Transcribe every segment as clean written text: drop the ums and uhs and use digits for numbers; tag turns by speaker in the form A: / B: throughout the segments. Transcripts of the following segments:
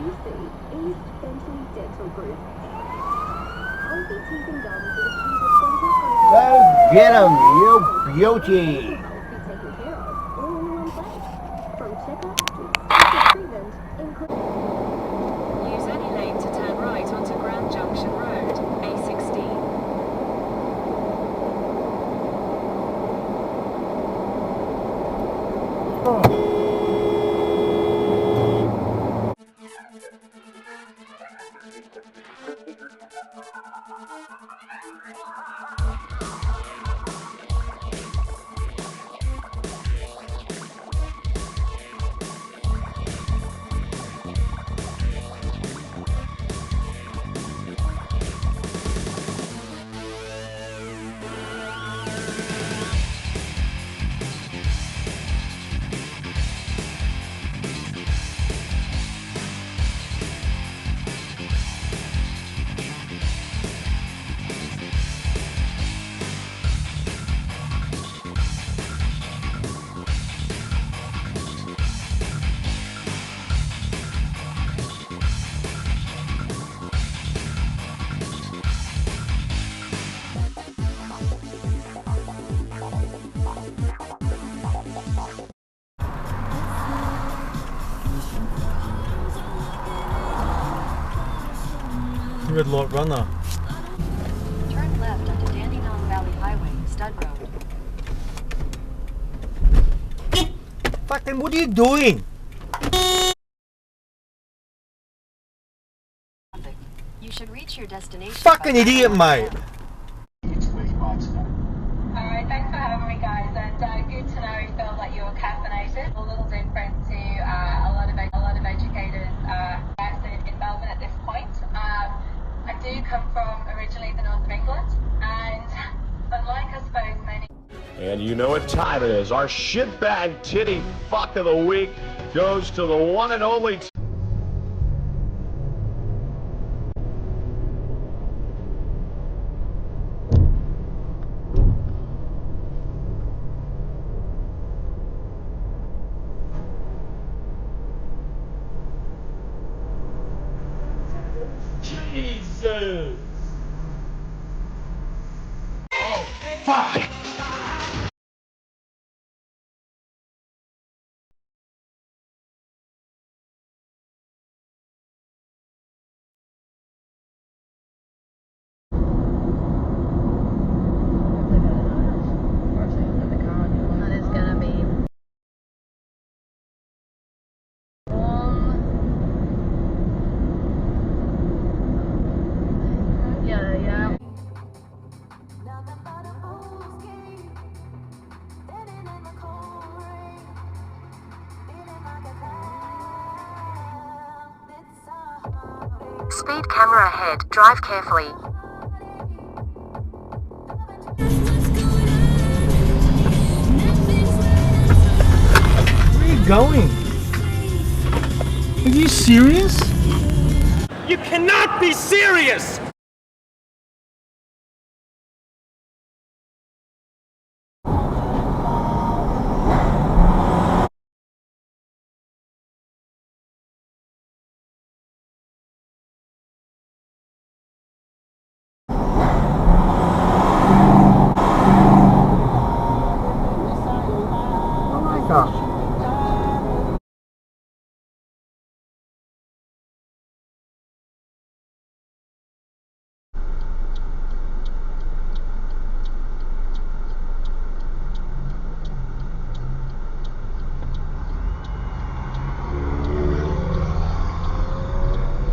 A: Go get 'em, you beauty!
B: Use any lane to turn right onto Grand Junction Road, A16.
C: Red light runner.
B: Turn left onto Dandenong Valley Highway, Stud Road.
C: Fucking, what are you doing?
B: You should reach your destination.
C: Fucking idiot, mate.
D: Alright, thanks for having me, guys, and good to know you felt like you were caffeinated. A little different to a lot of educators in Melbourne at this point. I do come from originally the north of England, and unlike I suppose many.
E: And you know what time it is. Our shitbag titty fuck of the week goes to the one and only.
C: Jesus!
E: Oh, fuck!
B: Speed camera ahead, drive carefully.
C: Where are you going? Are you serious?
F: You cannot be serious!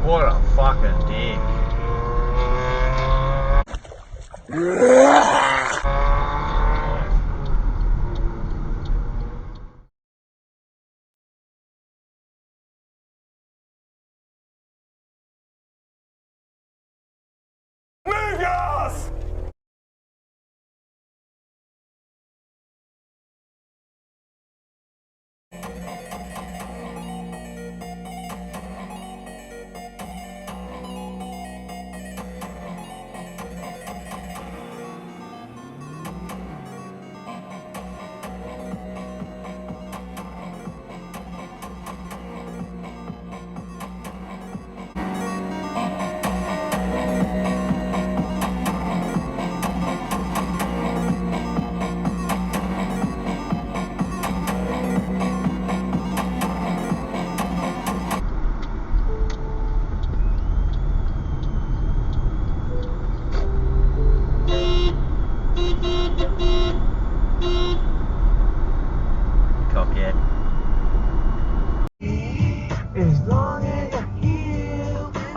A: What a fucking dick.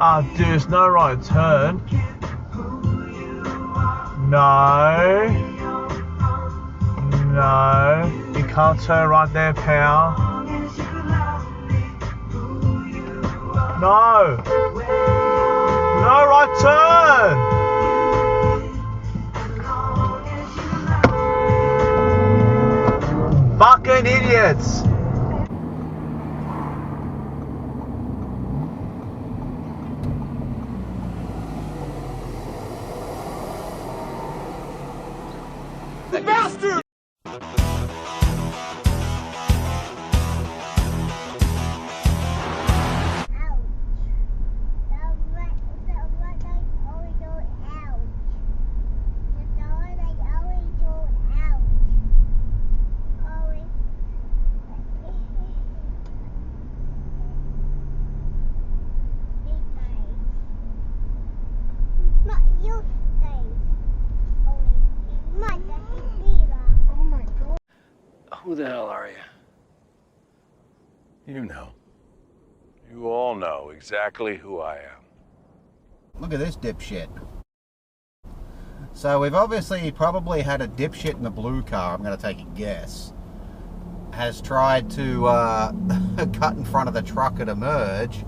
A: Oh, dude, there's no right turn. No. No. You can't turn right there, pal. No. No right turn. Fucking idiots.
F: Bastard!
G: Who the hell are you?
E: You know. You all know exactly who I am.
A: Look at this dipshit. So we've obviously probably had a dipshit in the blue car, I'm going to take a guess, has tried to cut in front of the truck at a merge.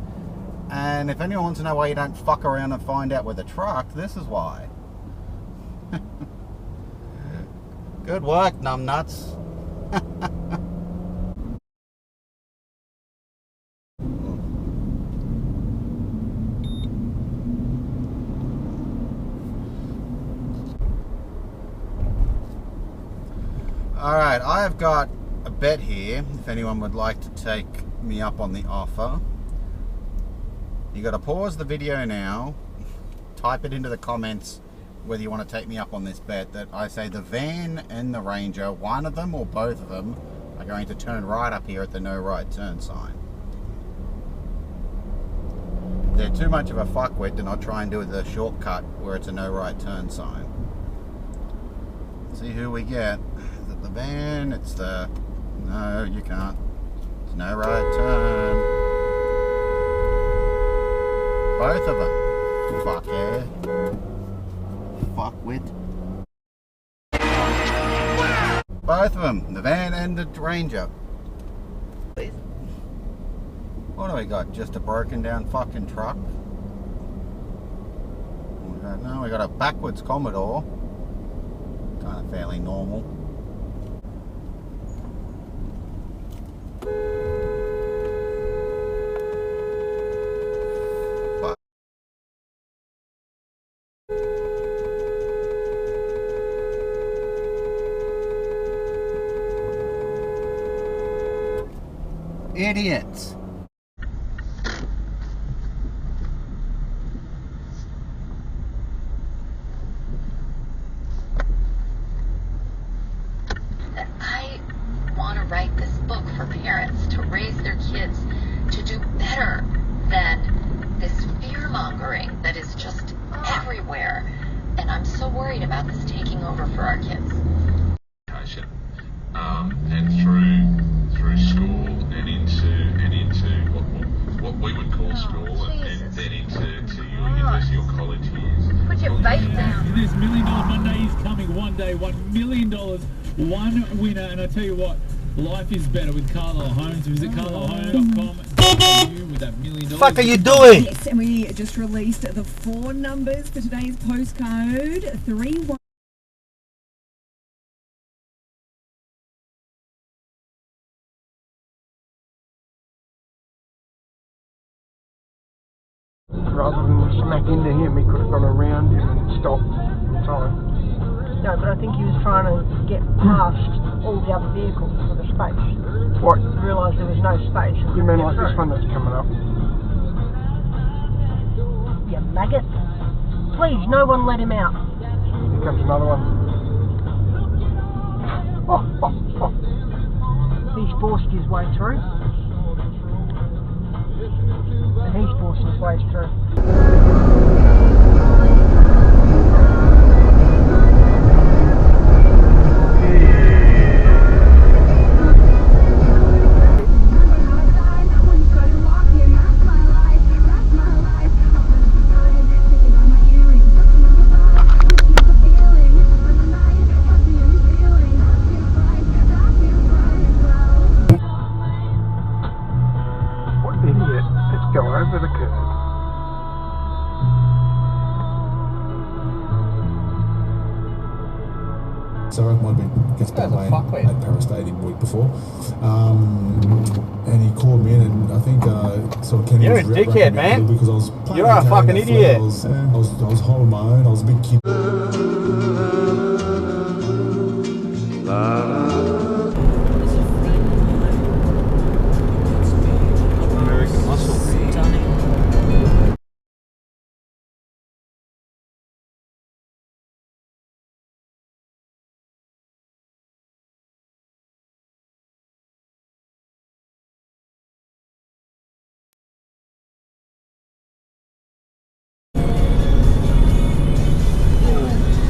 A: And if anyone wants to know why you don't fuck around and find out with a truck, this is why. Good work, numbnuts. Alright, I have got a bet here, if anyone would like to take me up on the offer. You got to pause the video now, type it into the comments whether you want to take me up on this bet that I say the van and the Ranger, one of them or both of them, are going to turn right up here at the no right turn sign. They're too much of a fuckwit to not try and do the shortcut where it's a no right turn sign. See who we get. Is it the van? It's the... No, you can't. It's no right turn. Both of them. Fuck yeah. Fuckwit. Both of them. The van and the Ranger. What do we got? Just a broken down fucking truck? No, we got a backwards Commodore. Kind of fairly normal. Idiots.
H: I want to write this book for parents to raise their kids to do better than this fear-mongering that is just everywhere. And I'm so worried about this taking over for our kids.
I: And through school and into what we would call school and then into your university or college years.
H: Put your faith down.
J: This $1 Million Monday is coming one day. $1 million, one winner. And I tell you what, life is better with Carlisle Homes. Visit carlislehomes.com with that $1 million.
C: Fuck are you doing?
K: Yes, and we just released the 4 numbers for today's postcode 31.
L: Rather than smack into him, he could have gone around him and stopped in time.
M: No, but I think he was trying to get past all the other vehicles for the space.
L: What?
M: Realised there was no space.
L: You mean like this one that's coming up?
M: You maggot. Please, no one let him out.
L: Here comes another one.
M: He's forced his way through. And he's forced his way through.
L: has occurred.
N: So I might have been against Balmain at Paris Stadium the week before. And he called me in, and I think sort of Kenny
A: You're
N: was
A: a dickhead, man.
N: because I was playing.
A: You are a fucking idiot.
N: I was holding my own. I was a big kid.
A: American muscle.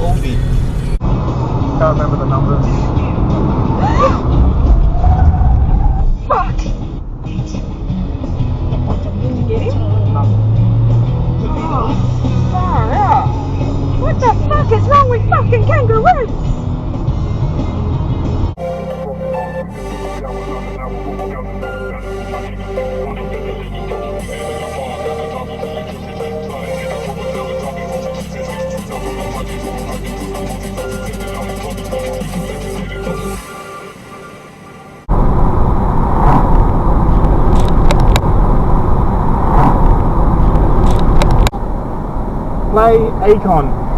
A: Oldie.
L: Can't remember the numbers.
M: Fuck! Did you get him? Oh, far out. What the fuck is wrong with fucking kangaroos?
C: Play Akon.